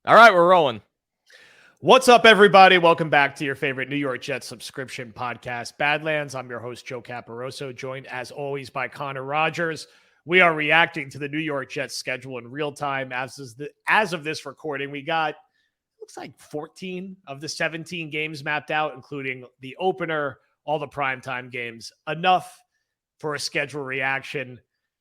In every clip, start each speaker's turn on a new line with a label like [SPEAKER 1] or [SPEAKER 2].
[SPEAKER 1] All right, we're rolling.
[SPEAKER 2] What's up, everybody? Welcome back to your favorite New York Jets subscription podcast, Badlands. I'm your host, Joe Caporoso, joined as always by Connor Rogers. We are reacting to the New York Jets schedule in real time. As of this recording, we got looks like 14 of the 17 games mapped out, including the opener, all the primetime games. Enough for a schedule reaction.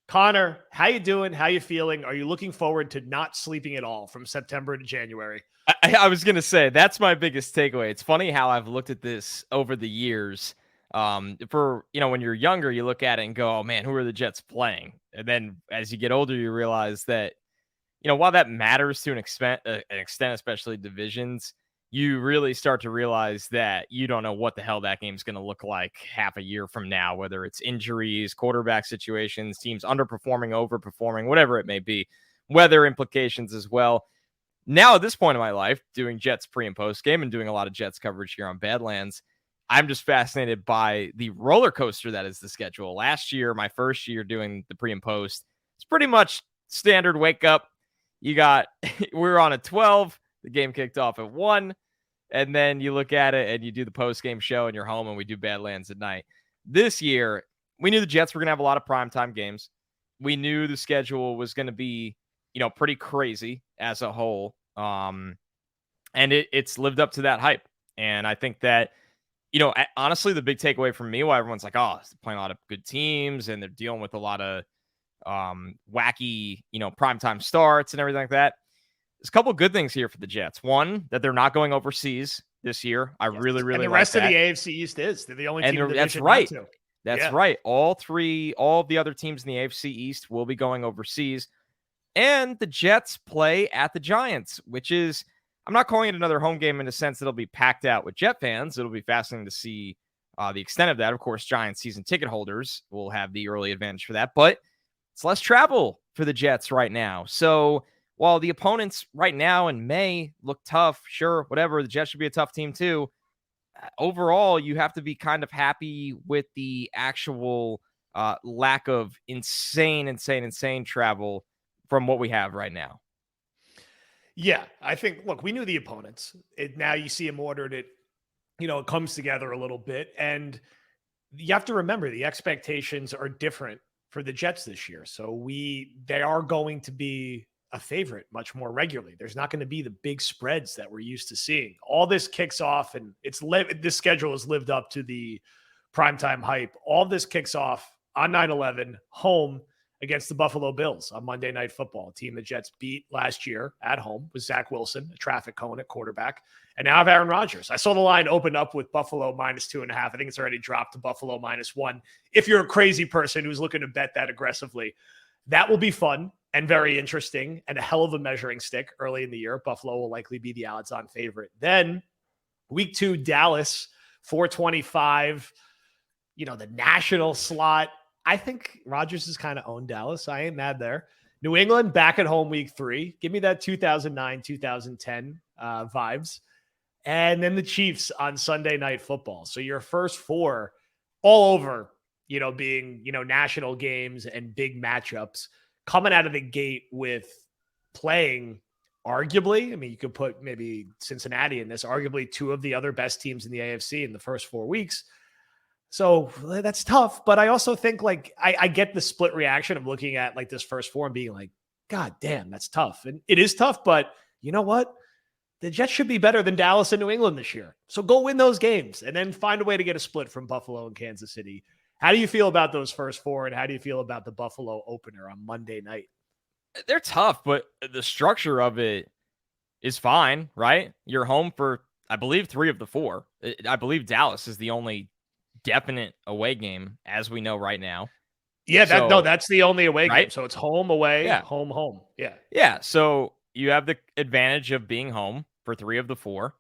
[SPEAKER 2] Connor, how you doing? How you feeling? Are you looking forward to not sleeping at all from September to January?
[SPEAKER 1] I was going to say, that's my biggest takeaway. It's funny how I've looked at this over the years. When you're younger, you look at it and go, oh man, who are the Jets playing? And then as you get older, you realize that, while that matters to an extent, especially divisions, you really start to realize that you don't know what the hell that game's going to look like half a year from now, whether it's injuries, quarterback situations, teams underperforming, overperforming, whatever it may be, weather implications as well. Now, at this point in my life, doing Jets pre and post game and doing a lot of Jets coverage here on Badlands, I'm just fascinated by the roller coaster that is the schedule. Last year, my first year doing the pre and post, it's pretty much standard wake up. We were on a 12, the game kicked off at 1, and then you look at it and you do the post game show and you're home and we do Badlands at night. This year, we knew the Jets were going to have a lot of primetime games. We knew the schedule was going to be pretty crazy as a whole. And it's lived up to that hype. And I think that, honestly, the big takeaway from me, why everyone's like, oh, they're playing a lot of good teams and they're dealing with a lot of wacky, primetime starts and everything like that. There's a couple of good things here for the Jets. One, that they're not going overseas this year. I really
[SPEAKER 2] and the
[SPEAKER 1] like
[SPEAKER 2] rest
[SPEAKER 1] that.
[SPEAKER 2] of the AFC East is. They're the only team in the
[SPEAKER 1] division.
[SPEAKER 2] That's right.
[SPEAKER 1] Not to. That's right. All of the other teams in the AFC East will be going overseas. And the Jets play at the Giants, which is, I'm not calling it another home game in the sense that it'll be packed out with Jet fans. It'll be fascinating to see the extent of that. Of course, Giants season ticket holders will have the early advantage for that, but it's less travel for the Jets right now. So while the opponents right now in May look tough, sure, whatever, the Jets should be a tough team too. Overall, you have to be kind of happy with the actual lack of insane travel from what we have right now.
[SPEAKER 2] Yeah, I think, look, we knew the opponents. Now you see them ordered it, it comes together a little bit. And you have to remember the expectations are different for the Jets this year. So they are going to be a favorite much more regularly. There's not going to be the big spreads that we're used to seeing. All this kicks off, and this schedule has lived up to the primetime hype. All this kicks off on 9/11 home against the Buffalo Bills on Monday Night Football, a team the Jets beat last year at home with Zach Wilson, a traffic cone at quarterback. And now I have Aaron Rodgers. I saw the line open up with Buffalo -2.5. I think it's already dropped to Buffalo -1. If you're a crazy person who's looking to bet that aggressively, that will be fun and very interesting and a hell of a measuring stick early in the year. Buffalo will likely be the odds-on favorite. Then week 2, Dallas, 425, the national slot. I think Rodgers has kind of owned Dallas. I ain't mad there. New England back at home week 3. Give me that 2009, 2010 vibes. And then the Chiefs on Sunday Night Football. So your first 4 all over, being, national games and big matchups coming out of the gate with playing arguably, I mean, you could put maybe Cincinnati in this, arguably 2 of the other best teams in the AFC in the first 4 weeks. So that's tough. But I also think I get the split reaction of looking at this first 4 and being like, God damn, that's tough. And it is tough, but you know what? The Jets should be better than Dallas and New England this year. So go win those games and then find a way to get a split from Buffalo and Kansas City. How do you feel about those first 4? And how do you feel about the Buffalo opener on Monday night?
[SPEAKER 1] They're tough, but the structure of it is fine, right? You're home for, I believe, 3 of the 4. I believe Dallas is the only definite away game as we know right now.
[SPEAKER 2] Yeah, that's the only away
[SPEAKER 1] right?
[SPEAKER 2] game. So it's home, away, home. Yeah.
[SPEAKER 1] Yeah. So you have the advantage of being home for 3 of the 4.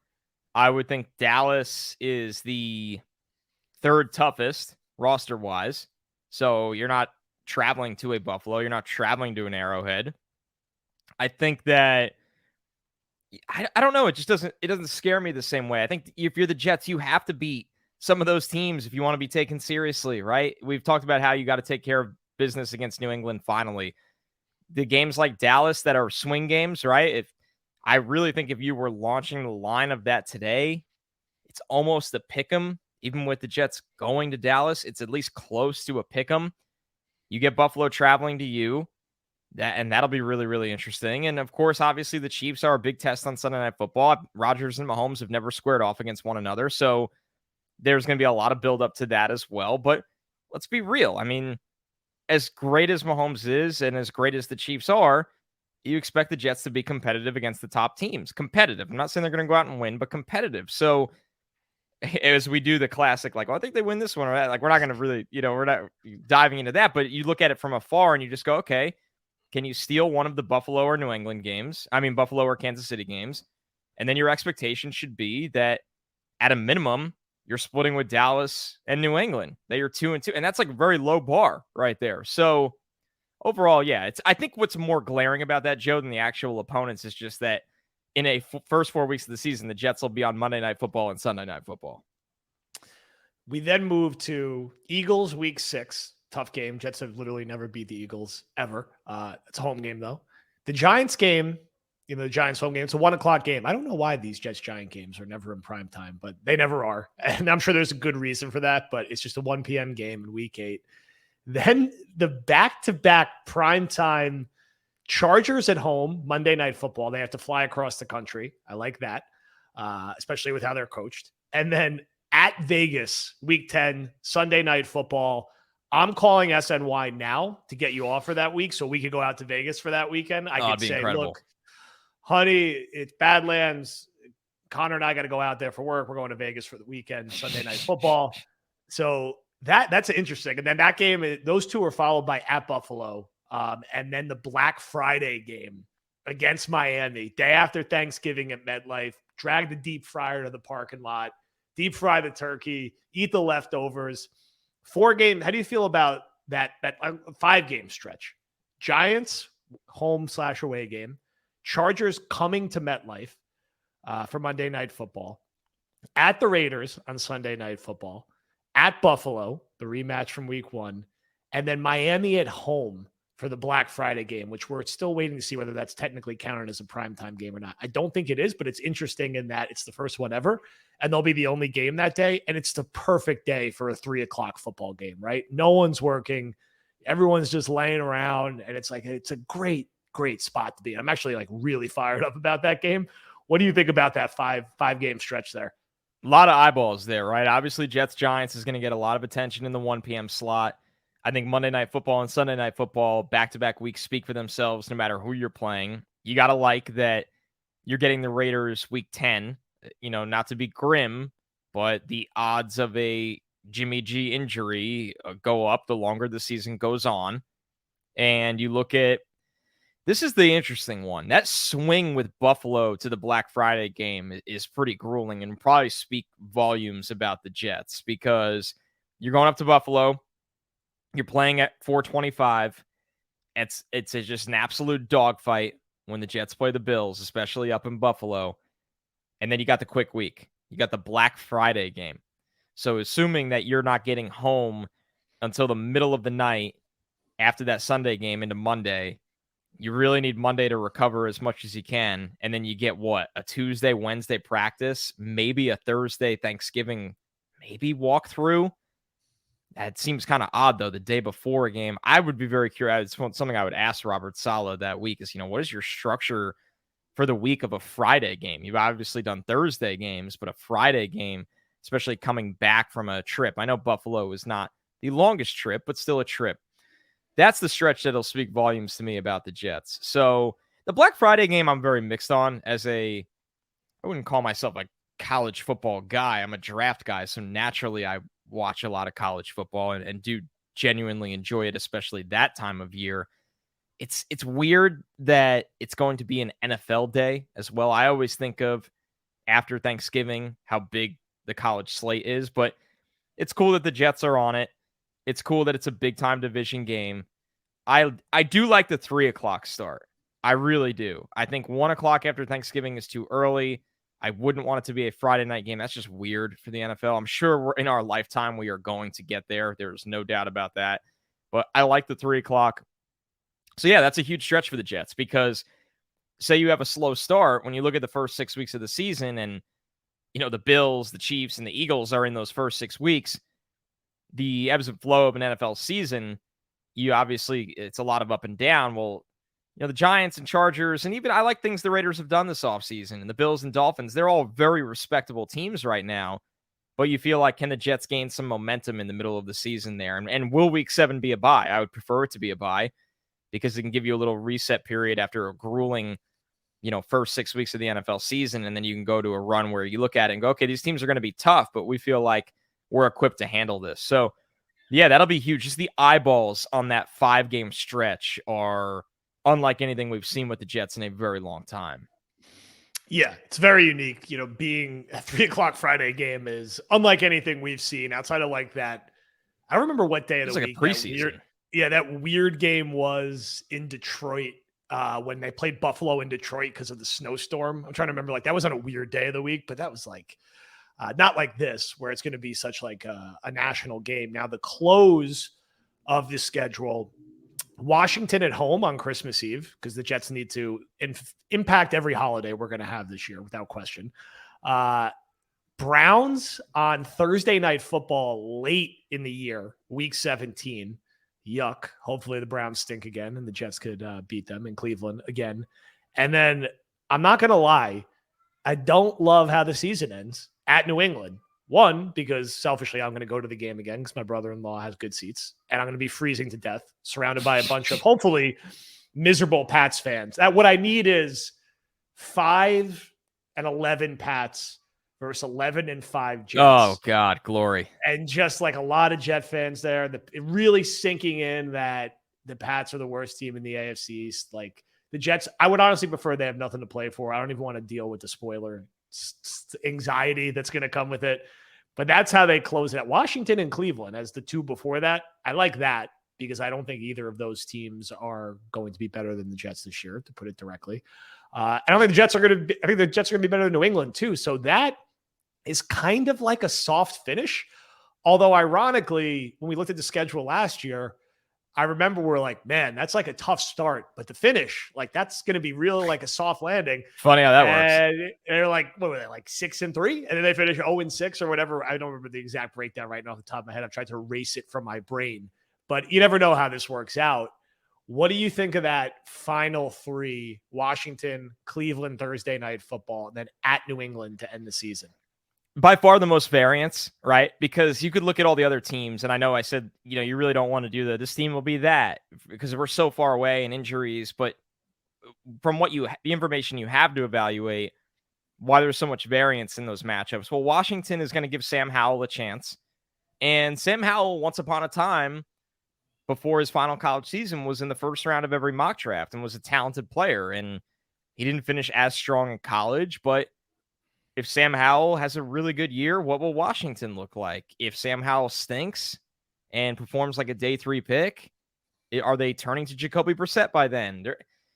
[SPEAKER 1] I would think Dallas is the 3rd toughest roster wise. So you're not traveling to a Buffalo. You're not traveling to an Arrowhead. I think that I don't know. It doesn't scare me the same way. I think if you're the Jets, you have to beat some of those teams if you want to be taken seriously, right? We've talked about how you got to take care of business against New England finally. The games like Dallas that are swing games, right? If I really think if you were launching the line of that today, it's almost a pick 'em. Even with the Jets going to Dallas, it's at least close to a pick 'em. You get Buffalo traveling to you. That'll be really, really interesting. And of course, obviously, the Chiefs are a big test on Sunday Night Football. Rodgers and Mahomes have never squared off against one another, so there's going to be a lot of build up to that as well. But let's be real. I mean, as great as Mahomes is, and as great as the Chiefs are, you expect the Jets to be competitive against the top teams. Competitive. I'm not saying they're going to go out and win, but competitive. So as we do the classic, like, well, I think they win this one or that. Like, we're not going to really, we're not diving into that. But you look at it from afar and you just go, okay. Can you steal one of the Buffalo or New England games? I mean, Buffalo or Kansas City games. And then your expectation should be that at a minimum, you're splitting with Dallas and New England. They are 2-2. And that's like a very low bar right there. So overall, yeah, I think what's more glaring about that, Joe, than the actual opponents is just that in a first 4 weeks of the season, the Jets will be on Monday Night Football and Sunday Night Football.
[SPEAKER 2] We then move to Eagles week 6. Tough game. Jets have literally never beat the Eagles ever. It's a home game, though. The Giants game, the Giants home game, it's a 1:00 game. I don't know why these Jets-Giant games are never in prime time, but they never are. And I'm sure there's a good reason for that, but it's just a 1 p.m. game in week 8. Then the back-to-back primetime Chargers at home, Monday Night Football. They have to fly across the country. I like that, especially with how they're coached. And then at Vegas, week 10, Sunday Night Football. I'm calling SNY now to get you off for that week so we could go out to Vegas for that weekend. I could say, incredible. Look, honey, it's Badlands. Connor and I got to go out there for work. We're going to Vegas for the weekend, Sunday Night Football. So that's interesting. And then that game, those two are followed by at Buffalo. And then the Black Friday game against Miami, day after Thanksgiving at MetLife. Drag the deep fryer to the parking lot, deep fry the turkey, eat the leftovers. 4 games. How do you feel about that 5-game stretch? Giants home/away game. Chargers coming to MetLife for Monday Night Football. At the Raiders on Sunday Night Football. At Buffalo, the rematch from week 1. And then Miami at home for the Black Friday game, which we're still waiting to see whether that's technically counted as a primetime game or not. I don't think it is, but it's interesting in that it's the first one ever, and they'll be the only game that day, and it's the perfect day for a 3:00 football game, right? No one's working. Everyone's just laying around, and it's a great, great spot to be. I'm actually really fired up about that game. What do you think about that five-game stretch there?
[SPEAKER 1] A lot of eyeballs there, right? Obviously, Jets-Giants is going to get a lot of attention in the 1 p.m. slot. I think Monday Night Football and Sunday Night Football back-to-back weeks speak for themselves no matter who you're playing. You got to like that you're getting the Raiders week 10, not to be grim, but the odds of a Jimmy G injury go up the longer the season goes on. And you look at, this is the interesting one. That swing with Buffalo to the Black Friday game is pretty grueling and probably speak volumes about the Jets because you're going up to Buffalo. You're playing at 425. It's just an absolute dogfight when the Jets play the Bills, especially up in Buffalo. And then you got the quick week. You got the Black Friday game. So assuming that you're not getting home until the middle of the night after that Sunday game into Monday, you really need Monday to recover as much as you can. And then you get a Tuesday, Wednesday practice, maybe a Thursday, Thanksgiving, maybe walkthrough. That seems kind of odd, though, the day before a game. I would be very curious. It's something I would ask Robert Saleh that week is, what is your structure for the week of a Friday game? You've obviously done Thursday games, but a Friday game, especially coming back from a trip. I know Buffalo is not the longest trip, but still a trip. That's the stretch that'll speak volumes to me about the Jets. So the Black Friday game, I'm very mixed on I wouldn't call myself a college football guy. I'm a draft guy. So naturally I watch a lot of college football and do genuinely enjoy it, especially that time of year. It's weird that it's going to be an NFL day as well. I always think of after Thanksgiving how big the college slate is, but it's cool that the Jets are on it. It's cool that it's a big time division game. I do like the 3:00 start. I really do. I think 1:00 after Thanksgiving is too early. I wouldn't want it to be a Friday night game. That's just weird for the NFL. I'm sure in our lifetime we are going to get there. There's no doubt about that. But I like the 3:00. So yeah, that's a huge stretch for the Jets because say you have a slow start, when you look at the first 6 weeks of the season and, the Bills, the Chiefs, and the Eagles are in those first 6 weeks, the ebbs and flow of an NFL season, it's a lot of up and down. Well, the Giants and Chargers, and even I like things the Raiders have done this offseason, and the Bills and Dolphins, they're all very respectable teams right now. But you feel like, can the Jets gain some momentum in the middle of the season there? And will week 7 be a bye? I would prefer it to be a bye because it can give you a little reset period after a grueling, first 6 weeks of the NFL season. And then you can go to a run where you look at it and go, okay, these teams are going to be tough, but we feel like we're equipped to handle this. So, yeah, that'll be huge. Just the eyeballs on that 5-game stretch are unlike anything we've seen with the Jets in a very long time.
[SPEAKER 2] Yeah, it's very unique. Being a 3:00 Friday game is unlike anything we've seen outside of like that. I don't remember what day of the week.
[SPEAKER 1] Like a preseason.
[SPEAKER 2] That weird game was in Detroit when they played Buffalo in Detroit because of the snowstorm. I'm trying to remember. Like that was on a weird day of the week, but that was like not like this where it's going to be such like a national game. Now the close of the schedule. Washington at home on Christmas Eve because the Jets need to impact every holiday we're going to have this year without question. Browns on Thursday Night Football late in the year, week 17. Yuck. Hopefully the Browns stink again and the Jets could beat them in Cleveland again. And then I'm not going to lie. I don't love how the season ends at New England. One, because selfishly, I'm going to go to the game again because my brother-in-law has good seats, and I'm going to be freezing to death, surrounded by a bunch of hopefully miserable Pats fans. What I need is 5-11 Pats versus 11-5 Jets.
[SPEAKER 1] Oh God, glory!
[SPEAKER 2] And just like a lot of Jet fans there, really sinking in that the Pats are the worst team in the AFC East. Like the Jets, I would honestly prefer they have nothing to play for. I don't even want to deal with the spoiler anxiety that's going to come with it. But that's how they close it at Washington and Cleveland as the two before that. I like that because I don't think either of those teams are going to be better than the Jets this year, to put it directly. I don't think the Jets are going to be, I think the Jets are going to be better than New England too. So that is kind of like a soft finish. Although ironically, when we looked at the schedule last year, I remember we're like, man, that's like a tough start, but the finish, like that's going to be really like a soft landing.
[SPEAKER 1] Funny how that
[SPEAKER 2] and
[SPEAKER 1] works.
[SPEAKER 2] They're like, what were they, like 6-3? And then they finish 0-6 or whatever. I don't remember the exact breakdown right now off the top of my head. I've tried to erase it from my brain, but you never know how this works out. What do you think of that final 3, Washington, Cleveland, Thursday Night Football, and then at New England to end the season?
[SPEAKER 1] By far the most variance, right? Because you could look at all the other teams, and I know I said, you really don't want to do this team will be that because we're so far away and injuries, but from the information you have to evaluate why there's so much variance in those matchups. Well, Washington is going to give Sam Howell a chance, and Sam Howell, once upon a time, before his final college season, was in the first round of every mock draft and was a talented player, and he didn't finish as strong in college, but if Sam Howell has a really good year, what will Washington look like? If Sam Howell stinks and performs like a day 3 pick, are they turning to Jacoby Brissett by then?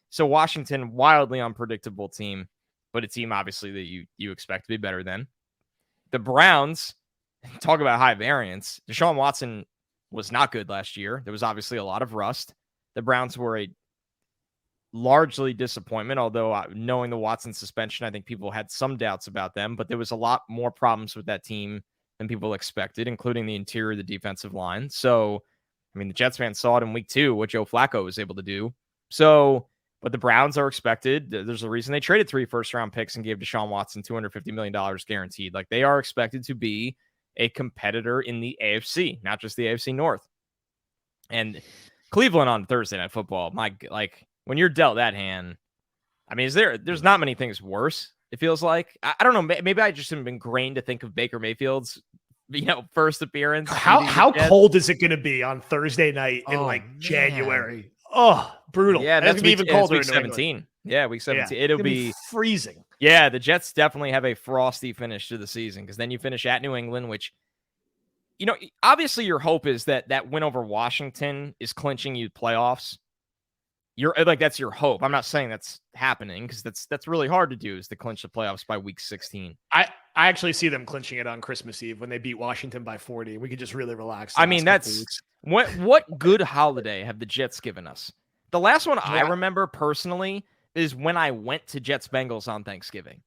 [SPEAKER 1] So Washington, wildly unpredictable team, but a team obviously that you expect to be better than. The Browns, talk about high variance. Deshaun Watson was not good last year. There was obviously a lot of rust. The Browns were a largely disappointment, although knowing the Watson suspension, I think people had some doubts about them, but there was a lot more problems with that team than people expected, including the interior of the defensive line. So, I mean, the Jets fans saw it in week 2, what Joe Flacco was able to do. So, but the Browns are expected. There's a reason they traded 3 first-round picks and gave Deshaun Watson $250 million guaranteed. Like, they are expected to be a competitor in the AFC, not just the AFC North. And Cleveland on Thursday Night Football, when you're dealt that hand, I mean, there's not many things worse, it feels like. I don't know. Maybe I just am ingrained to think of Baker Mayfield's, first appearance.
[SPEAKER 2] How cold is it going to be on Thursday night in January? Oh, brutal.
[SPEAKER 1] Yeah, that's
[SPEAKER 2] going to be even colder.
[SPEAKER 1] Week 17. Yeah, week 17. It'll be
[SPEAKER 2] freezing.
[SPEAKER 1] Yeah, the Jets definitely have a frosty finish to the season because then you finish at New England, which, obviously your hope is that win over Washington is clinching you playoffs. That's your hope. I'm not saying that's happening because that's really hard to do, is to clinch the playoffs by week 16.
[SPEAKER 2] I actually see them clinching it on Christmas Eve when they beat Washington by 40. We could just really relax.
[SPEAKER 1] I mean, that's what good holiday have the Jets given us? The last one I remember personally is when I went to Jets Bengals on Thanksgiving.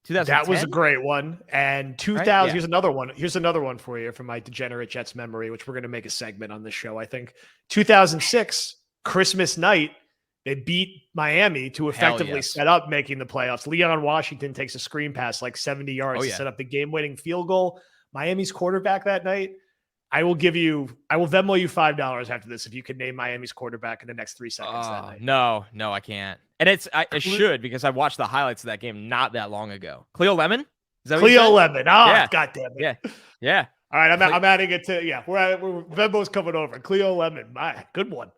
[SPEAKER 2] That was a
[SPEAKER 1] 2010?
[SPEAKER 2] great one. And
[SPEAKER 1] Right?
[SPEAKER 2] 2000,
[SPEAKER 1] Yeah.
[SPEAKER 2] here's another one. Here's another one for you from my degenerate Jets memory, which we're going to make a segment on this show, I think. 2006, Christmas night, they beat Miami to
[SPEAKER 1] Hell
[SPEAKER 2] effectively
[SPEAKER 1] yes.
[SPEAKER 2] set up making the playoffs. Leon Washington takes a screen pass like 70 yards
[SPEAKER 1] Oh,
[SPEAKER 2] to
[SPEAKER 1] yeah.
[SPEAKER 2] set up the game-winning field goal. Miami's quarterback that night, I will Venmo you $5 after this if you can name Miami's quarterback in the next 3 seconds that night.
[SPEAKER 1] No, I can't. And I should, because I watched the highlights of that game not that long ago. Cleo Lemon? Is that what you
[SPEAKER 2] Cleo
[SPEAKER 1] said?
[SPEAKER 2] Lemon.
[SPEAKER 1] Yeah.
[SPEAKER 2] God damn it.
[SPEAKER 1] Yeah.
[SPEAKER 2] All right, I'm adding it to, yeah, we're Venmo's coming over. Cleo Lemon, my good one.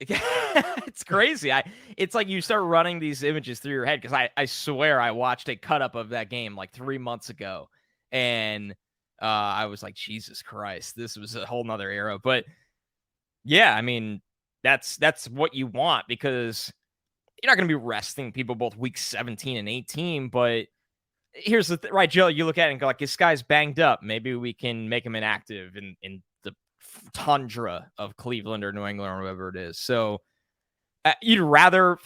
[SPEAKER 1] It's crazy. It's like you start running these images through your head, because I swear I watched a cut up of that game like 3 months ago, and I was like, Jesus Christ, this was a whole nother era. But yeah, I mean, that's what you want, because you're not going to be resting people both week 17 and 18, but here's the right, Joe, you look at it and go like, this guy's banged up. Maybe we can make him inactive in the tundra of Cleveland or New England or whoever it is. So you'd rather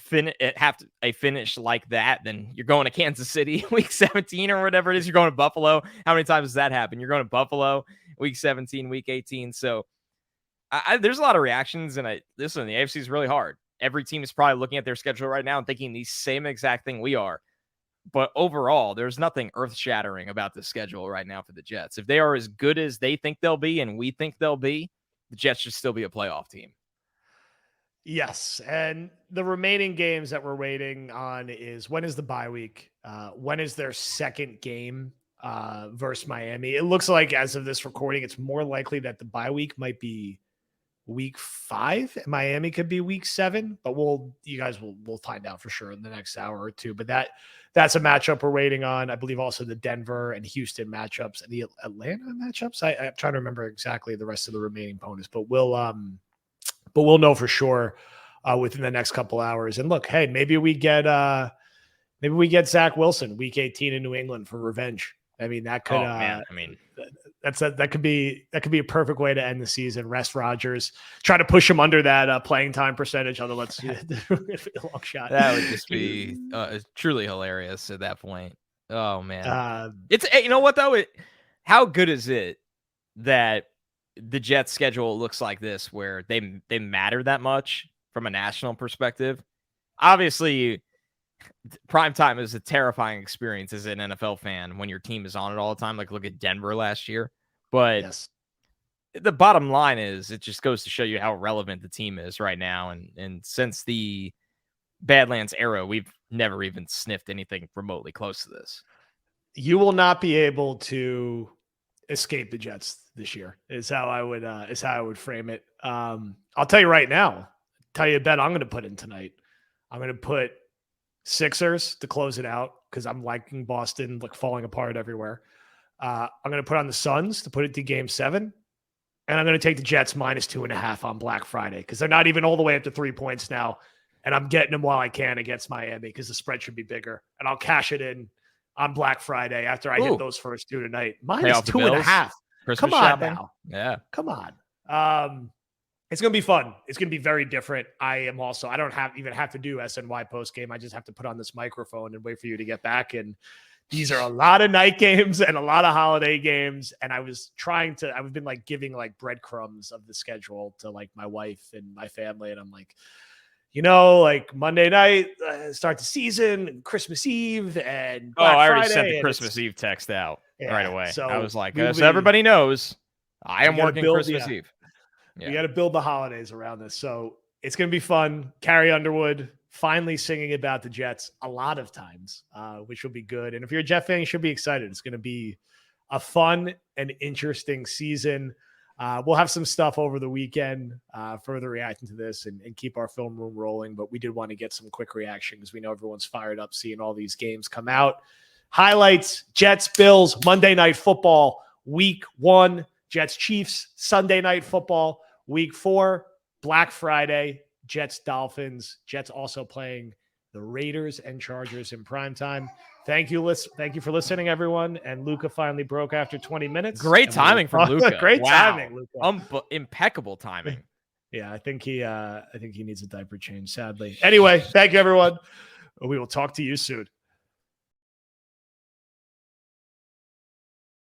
[SPEAKER 1] have a finish like that than you're going to Kansas City week 17 or whatever it is. You're going to Buffalo. How many times does that happen? You're going to Buffalo week 17, week 18. So there's a lot of reactions, and listen, the AFC is really hard. Every team is probably looking at their schedule right now and thinking the same exact thing we are. But overall, there's nothing earth-shattering about the schedule right now for the Jets. If they are as good as they think they'll be and we think they'll be, the Jets should still be a playoff team.
[SPEAKER 2] Yes, and the remaining games that we're waiting on is, when is the bye week? When is their second game versus Miami? It looks like, as of this recording, it's more likely that the bye week might be week 5. Miami could be week 7, but we'll find out for sure in the next hour or two. But that's a matchup we're waiting on. I believe also the Denver and Houston matchups and the Atlanta matchups. I'm trying to remember exactly the rest of the remaining opponents, but we'll know for sure within the next couple hours. And look, hey, maybe we get Zach Wilson week 18 in New England for revenge. I mean, that could. That could be a perfect way to end the season. Rest Rodgers, try to push him under that playing time percentage. Although let's see, a long shot.
[SPEAKER 1] That would just be truly hilarious at that point. Oh man, it's, you know what though? How good is it that the Jets schedule looks like this, where they matter that much from a national perspective? Obviously, prime time is a terrifying experience as an NFL fan when your team is on it all the time. Like, look at Denver last year. But
[SPEAKER 2] yes,
[SPEAKER 1] the bottom line is, it just goes to show you how relevant the team is right now. And since the Badlands era, we've never even sniffed anything remotely close to this.
[SPEAKER 2] You will not be able to escape the Jets this year, is how I would frame it. I'll tell you right now, a bet I'm going to put in tonight. I'm going to put Sixers to close it out, because I'm liking Boston like falling apart everywhere. I'm going to put on the Suns to put it to game 7. And I'm going to take the Jets -2.5 on Black Friday, because they're not even all the way up to 3 points now. And I'm getting them while I can against Miami, because the spread should be bigger. And I'll cash it in on Black Friday after I hit those first 2 tonight. -2.5. Come on
[SPEAKER 1] shopping.
[SPEAKER 2] now.
[SPEAKER 1] Yeah.
[SPEAKER 2] Come on. It's going to be fun. It's going to be very different. I don't even have to do SNY post game. I just have to put on this microphone and wait for you to get back. And these are a lot of night games and a lot of holiday games. And I've been like giving like breadcrumbs of the schedule to like my wife and my family. And I'm like, like Monday night, start the season, Christmas Eve, and Black
[SPEAKER 1] I already
[SPEAKER 2] Friday,
[SPEAKER 1] sent the Christmas Eve text out right away.
[SPEAKER 2] So
[SPEAKER 1] I was like, so everybody knows I am working Christmas Eve.
[SPEAKER 2] Yeah. We got to build the holidays around this. So it's going to be fun. Carrie Underwood finally singing about the Jets a lot of times, which will be good. And if you're a Jet fan, you should be excited. It's going to be a fun and interesting season. We'll have some stuff over the weekend, further reacting to this and keep our film room rolling. But we did want to get some quick reaction, because we know everyone's fired up seeing all these games come out. Highlights: Jets, Bills, Monday Night Football, week 1. Jets, Chiefs, Sunday Night Football, week 4. Black Friday, Jets, Dolphins. Jets also playing the Raiders and Chargers in primetime. Thank you for listening, everyone. And Luca finally broke after 20 minutes.
[SPEAKER 1] Great timing from Luca.
[SPEAKER 2] Great timing, Luca.
[SPEAKER 1] Impeccable timing.
[SPEAKER 2] Yeah, I think he needs a diaper change, sadly. Anyway, thank you, everyone. We will talk to you soon.